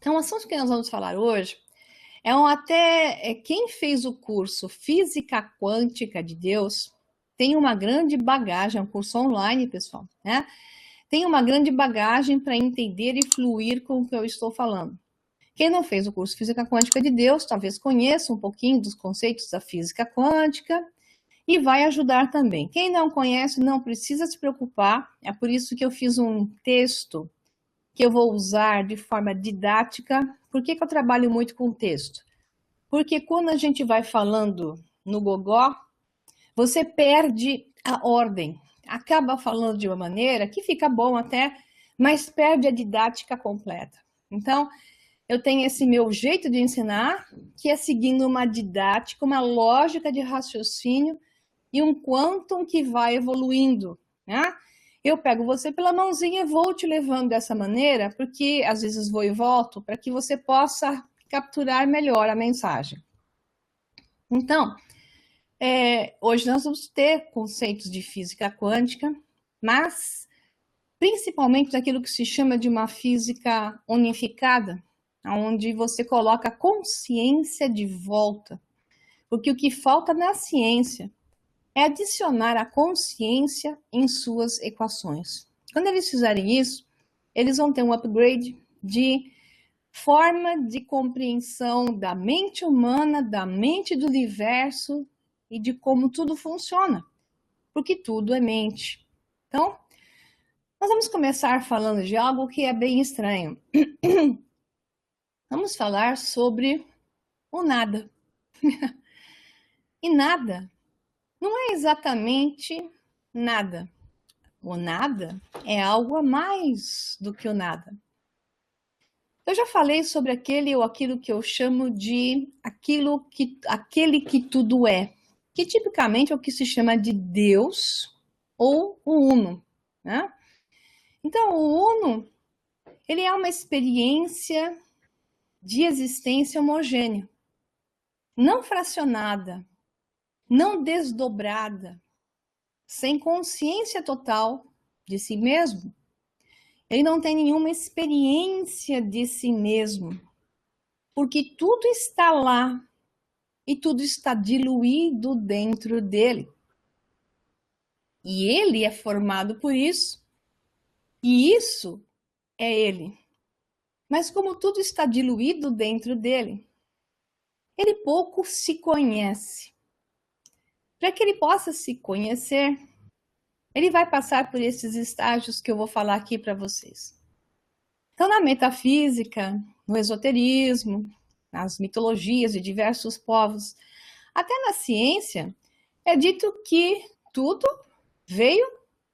Então, o assunto que nós vamos falar hoje até quem fez o curso Física Quântica de Deus tem uma grande bagagem, é um curso online, pessoal, né? Tem uma grande bagagem para entender e fluir com o que eu estou falando. Quem não fez o curso Física Quântica de Deus, talvez conheça um pouquinho dos conceitos da física quântica e vai ajudar também. Quem não conhece, não precisa se preocupar, é por isso que eu fiz um texto que eu vou usar de forma didática. Por que eu trabalho muito com texto? Porque quando a gente vai falando no gogó, você perde a ordem. Acaba falando de uma maneira que fica bom até, mas perde a didática completa. Então, eu tenho esse meu jeito de ensinar, que é seguindo uma didática, uma lógica de raciocínio e um quantum que vai evoluindo, né? Eu pego você pela mãozinha e vou te levando dessa maneira, porque às vezes vou e volto, para que você possa capturar melhor a mensagem. Então, hoje nós vamos ter conceitos de física quântica, mas principalmente daquilo que se chama de uma física unificada, onde você coloca a consciência de volta. Porque o que falta na ciência é adicionar a consciência em suas equações. Quando eles fizerem isso, eles vão ter um upgrade de forma de compreensão da mente humana, da mente do universo e de como tudo funciona, porque tudo é mente. Então, nós vamos começar falando de algo que é bem estranho. Vamos falar sobre o nada. E nada não é exatamente nada. O nada é algo a mais do que o nada. Eu já falei sobre aquilo que eu chamo de aquele que tudo é, que tipicamente é o que se chama de Deus ou o Uno, né? Então, o Uno, ele é uma experiência de existência homogênea, não fracionada, não desdobrada, sem consciência total de si mesmo. Ele não tem nenhuma experiência de si mesmo, porque tudo está lá e tudo está diluído dentro dele. E ele é formado por isso, e isso é ele. Mas como tudo está diluído dentro dele, ele pouco se conhece. Para que ele possa se conhecer, ele vai passar por esses estágios que eu vou falar aqui para vocês. Então, na metafísica, no esoterismo, nas mitologias de diversos povos, até na ciência, é dito que tudo veio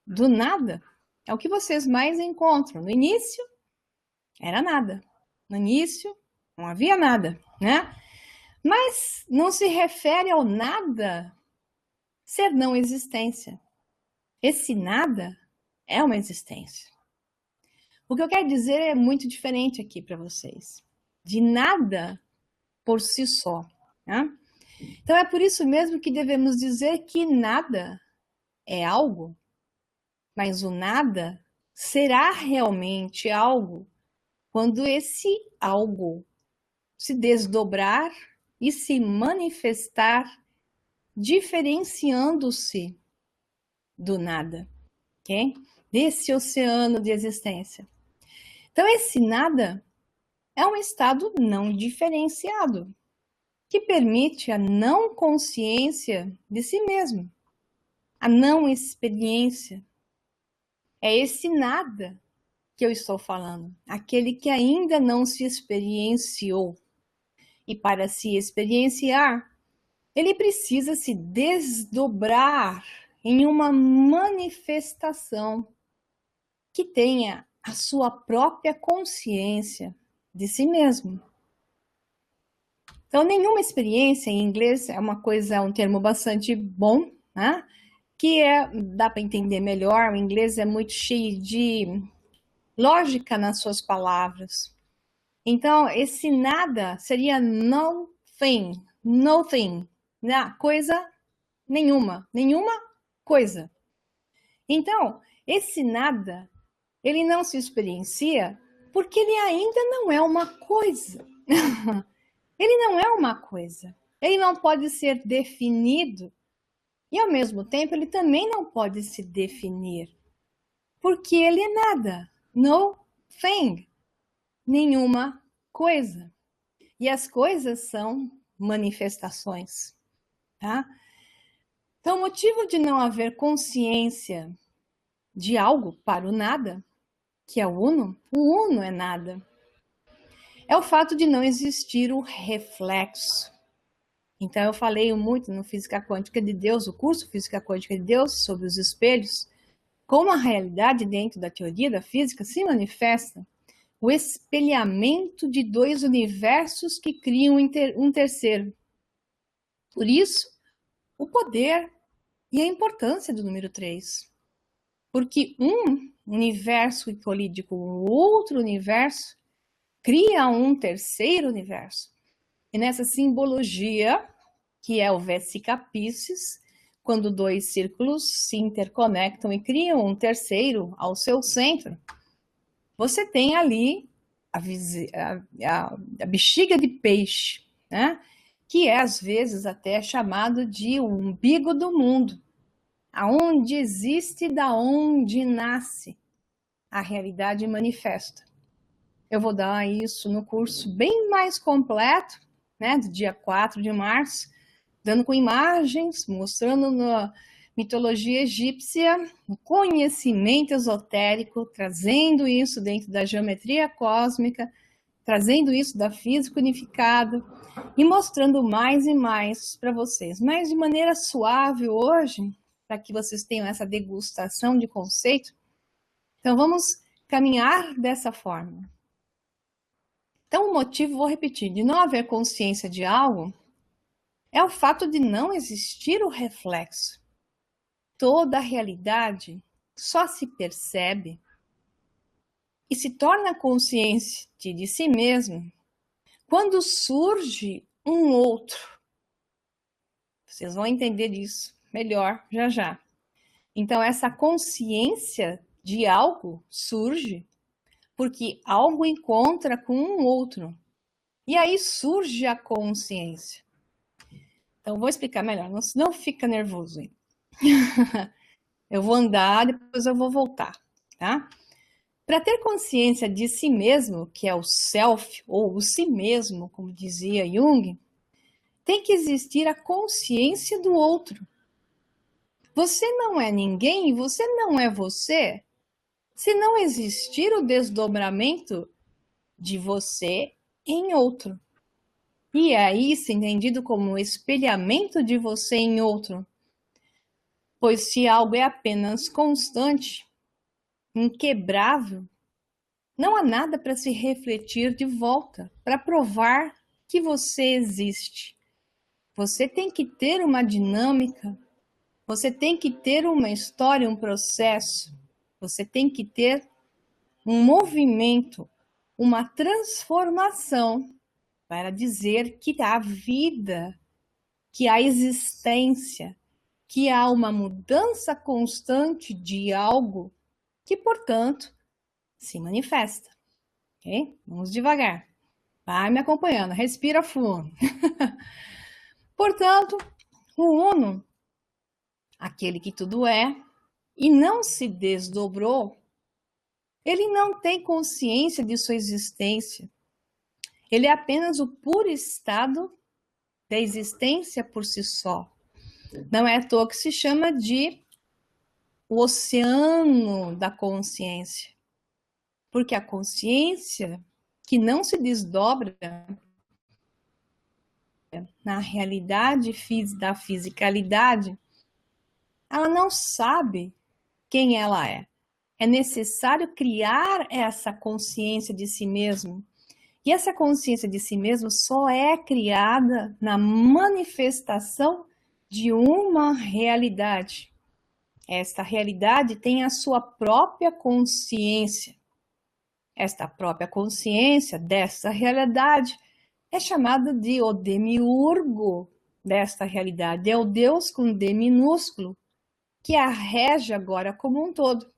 do nada. É o que vocês mais encontram. No início, era nada. No início, não havia nada, né? Mas não se refere ao nada ser não existência. Esse nada é uma existência. O que eu quero dizer é muito diferente aqui para vocês. De nada por si só, né? Então é por isso mesmo que devemos dizer que nada é algo, mas o nada será realmente algo quando esse algo se desdobrar e se manifestar diferenciando-se do nada, ok? Desse oceano de existência. Então, esse nada é um estado não diferenciado, que permite a não consciência de si mesmo, a não experiência. É esse nada que eu estou falando, aquele que ainda não se experienciou. E para se experienciar, ele precisa se desdobrar em uma manifestação que tenha a sua própria consciência de si mesmo. Então, nenhuma experiência em inglês é um termo bastante bom, né? Dá para entender melhor. O inglês é muito cheio de lógica nas suas palavras. Então, esse nada seria nothing, né? Coisa nenhuma coisa. Então, esse nada, ele não se experiencia Porque ele ainda não é uma coisa. Ele não é uma coisa. Ele não pode ser definido e, ao mesmo tempo, ele também não pode se definir. Porque ele é nada. No thing. Nenhuma coisa. E as coisas são manifestações. Tá? Então, o motivo de não haver consciência de algo para o nada, que é o uno é nada, é o fato de não existir o reflexo. Então, eu falei muito no Física Quântica de Deus, o curso Física Quântica de Deus, sobre os espelhos, como a realidade dentro da teoria da física se manifesta, o espelhamento de dois universos que criam um terceiro. Por isso, o poder e a importância do número 3. Porque um universo que colide com o outro universo cria um terceiro universo. E nessa simbologia, que é o Vesica Piscis, quando dois círculos se interconectam e criam um terceiro ao seu centro, você tem ali a bexiga de peixe, né? Que é às vezes até chamado de o umbigo do mundo, aonde existe, da onde nasce a realidade manifesta. Eu vou dar isso no curso bem mais completo, né, do dia 4 de março, dando com imagens, mostrando na mitologia egípcia, o conhecimento esotérico, trazendo isso dentro da geometria cósmica, trazendo isso da física unificada e mostrando mais e mais para vocês, mas de maneira suave hoje, para que vocês tenham essa degustação de conceito. Então vamos caminhar dessa forma. Então o motivo, vou repetir, de não haver consciência de algo é o fato de não existir o reflexo. Toda a realidade só se percebe e se torna consciente de si mesmo quando surge um outro. Vocês vão entender isso melhor já já. Então, essa consciência de algo surge porque algo encontra com um outro. E aí surge a consciência. Então, vou explicar melhor, não fica nervoso aí. Eu vou andar, depois eu vou voltar, tá? Para ter consciência de si mesmo, que é o self, ou o si mesmo, como dizia Jung, tem que existir a consciência do outro. Você não é ninguém e você não é você se não existir o desdobramento de você em outro. E é isso entendido como o espelhamento de você em outro. Pois se algo é apenas constante, inquebrável, não há nada para se refletir de volta, para provar que você existe. Você tem que ter uma dinâmica, você tem que ter uma história, um processo, você tem que ter um movimento, uma transformação para dizer que há vida, que há existência, que há uma mudança constante de algo que, portanto, se manifesta. Ok? Vamos devagar. Vai me acompanhando, respira fundo. Portanto, o uno, aquele que tudo é, e não se desdobrou, ele não tem consciência de sua existência. Ele é apenas o puro estado da existência por si só. Não é à toa que se chama de o oceano da consciência. Porque a consciência que não se desdobra na realidade da fisicalidade, ela não sabe quem ela é. É necessário criar essa consciência de si mesmo. E essa consciência de si mesmo só é criada na manifestação de uma realidade. Esta realidade tem a sua própria consciência. Esta própria consciência dessa realidade é chamada de o demiurgo desta realidade. É o Deus com D minúsculo que a rege agora como um todo,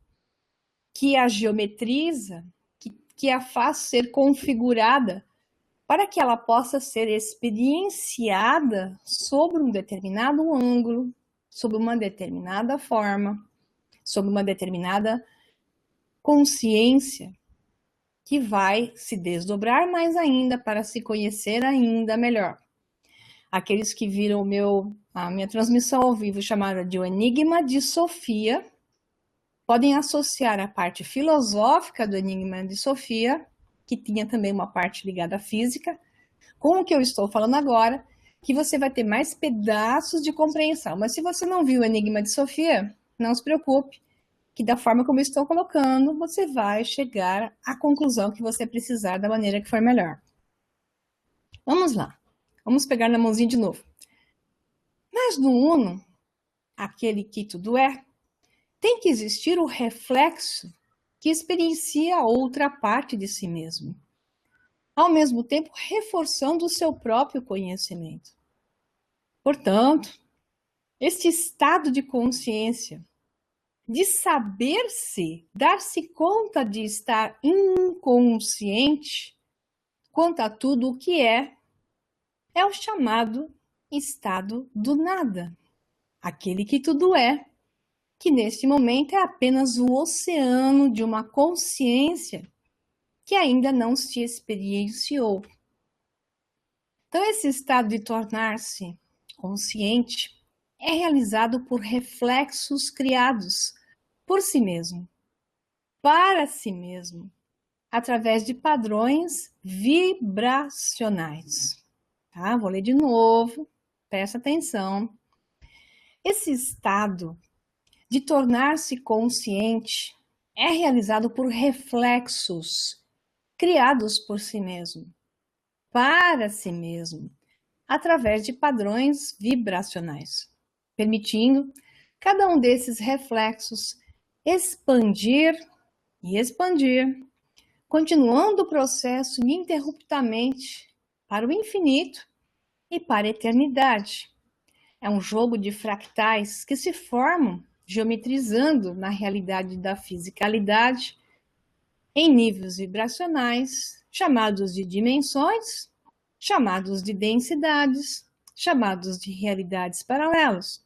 que a geometriza, que que a faz ser configurada para que ela possa ser experienciada sobre um determinado ângulo, sob uma determinada forma, sob uma determinada consciência, que vai se desdobrar mais ainda para se conhecer ainda melhor. Aqueles que viram a minha transmissão ao vivo chamada de O Enigma de Sofia, podem associar a parte filosófica do Enigma de Sofia, que tinha também uma parte ligada à física, com o que eu estou falando agora, que você vai ter mais pedaços de compreensão. Mas se você não viu o Enigma de Sofia, não se preocupe, que da forma como eu estou colocando, você vai chegar à conclusão que você precisar da maneira que for melhor. Vamos lá. Vamos pegar na mãozinha de novo. Mas no Uno, aquele que tudo é, tem que existir o reflexo que experiencia a outra parte de si mesmo, ao mesmo tempo reforçando o seu próprio conhecimento. Portanto, este estado de consciência, de saber-se, dar-se conta de estar inconsciente quanto a tudo o que é o chamado estado do nada, aquele que tudo é, que neste momento é apenas o oceano de uma consciência que ainda não se experienciou. Então, esse estado de tornar-se consciente é realizado por reflexos criados por si mesmo, para si mesmo, através de padrões vibracionais. Tá? Vou ler de novo, presta atenção. Esse estado de tornar-se consciente é realizado por reflexos criados por si mesmo, para si mesmo, através de padrões vibracionais, permitindo cada um desses reflexos expandir e expandir, continuando o processo ininterruptamente para o infinito e para a eternidade. É um jogo de fractais que se formam geometrizando na realidade da fisicalidade em níveis vibracionais, chamados de dimensões, chamados de densidades, chamados de realidades paralelas.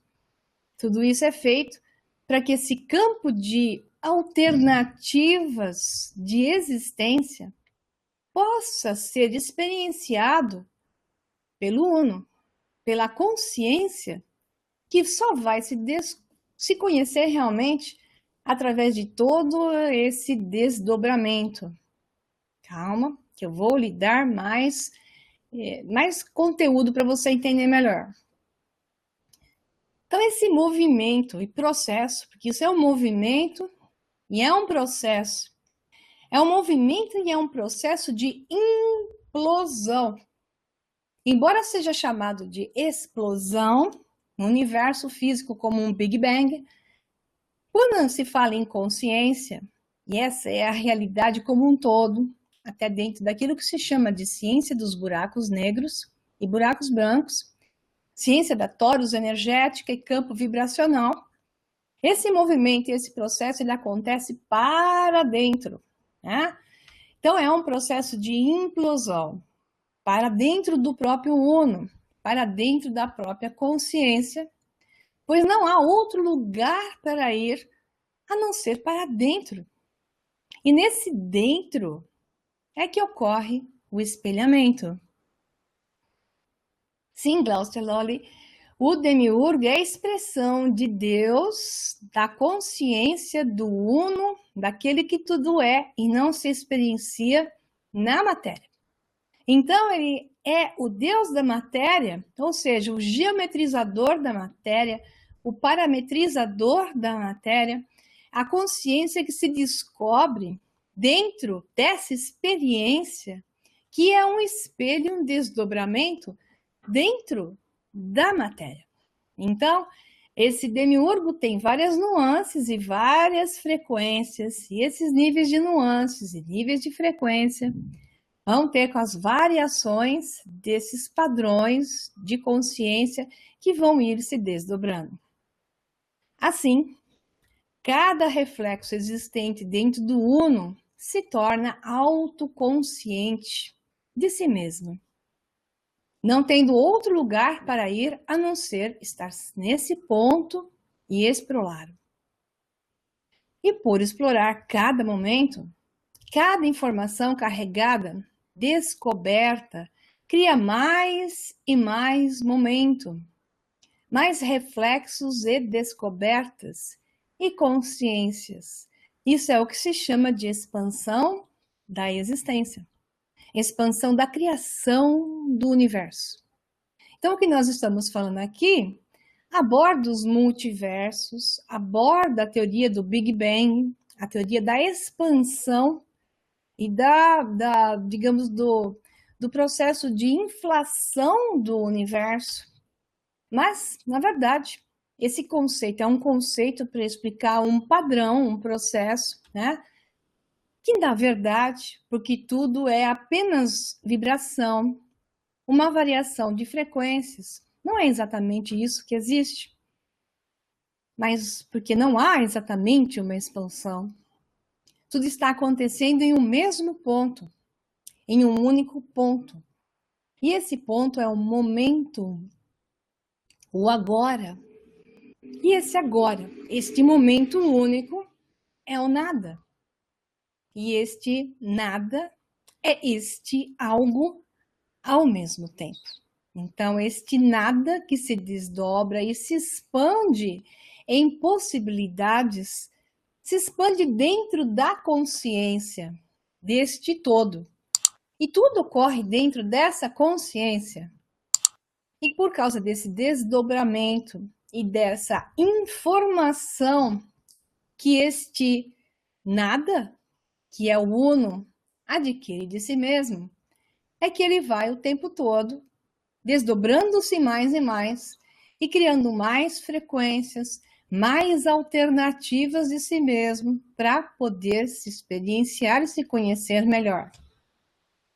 Tudo isso é feito para que esse campo de alternativas de existência possa ser experienciado pelo Uno, pela consciência que só vai se conhecer realmente através de todo esse desdobramento. Calma, que eu vou lhe dar mais conteúdo para você entender melhor. Então, esse movimento e processo, porque isso é um movimento e é um processo. É um movimento e é um processo de implosão. Embora seja chamado de explosão, no universo físico como um Big Bang, quando se fala em consciência, e essa é a realidade como um todo, até dentro daquilo que se chama de ciência dos buracos negros e buracos brancos, ciência da torus energética e campo vibracional, esse movimento e esse processo ele acontece para dentro, né? Então é um processo de implosão para dentro do próprio Uno, para dentro da própria consciência, pois não há outro lugar para ir a não ser para dentro. E nesse dentro é que ocorre o espelhamento. Sim, Glaucia Lolli, o demiurgo é a expressão de Deus, da consciência do Uno, daquele que tudo é e não se experiencia na matéria. Então, ele é o Deus da matéria, ou seja, o geometrizador da matéria, o parametrizador da matéria, a consciência que se descobre dentro dessa experiência, que é um espelho, um desdobramento dentro da matéria. Então, esse demiurgo tem várias nuances e várias frequências, e esses níveis de nuances e níveis de frequência vão ter com as variações desses padrões de consciência que vão ir se desdobrando. Assim, cada reflexo existente dentro do Uno se torna autoconsciente de si mesmo, não tendo outro lugar para ir a não ser estar nesse ponto e explorar. E por explorar cada momento, cada informação carregada, descoberta, cria mais e mais momento, mais reflexos e descobertas e consciências. Isso é o que se chama de expansão da existência, expansão da criação do universo. Então, o que nós estamos falando aqui aborda os multiversos, aborda a teoria do Big Bang, a teoria da expansão e digamos, do processo de inflação do universo. Mas, na verdade, esse conceito é um conceito para explicar um padrão, um processo, né? Que, na verdade, porque tudo é apenas vibração, uma variação de frequências, não é exatamente isso que existe. Mas porque não há exatamente uma expansão. Tudo está acontecendo em um mesmo ponto, em um único ponto. E esse ponto é o momento, o agora. E esse agora, este momento único, é o nada. E este nada é este algo ao mesmo tempo. Então, este nada que se desdobra e se expande em possibilidades, se expande dentro da consciência deste todo. E tudo ocorre dentro dessa consciência. E por causa desse desdobramento e dessa informação que este nada, que é o uno, adquire de si mesmo, é que ele vai o tempo todo desdobrando-se mais e mais e criando mais frequências, mais alternativas de si mesmo para poder se experienciar e se conhecer melhor.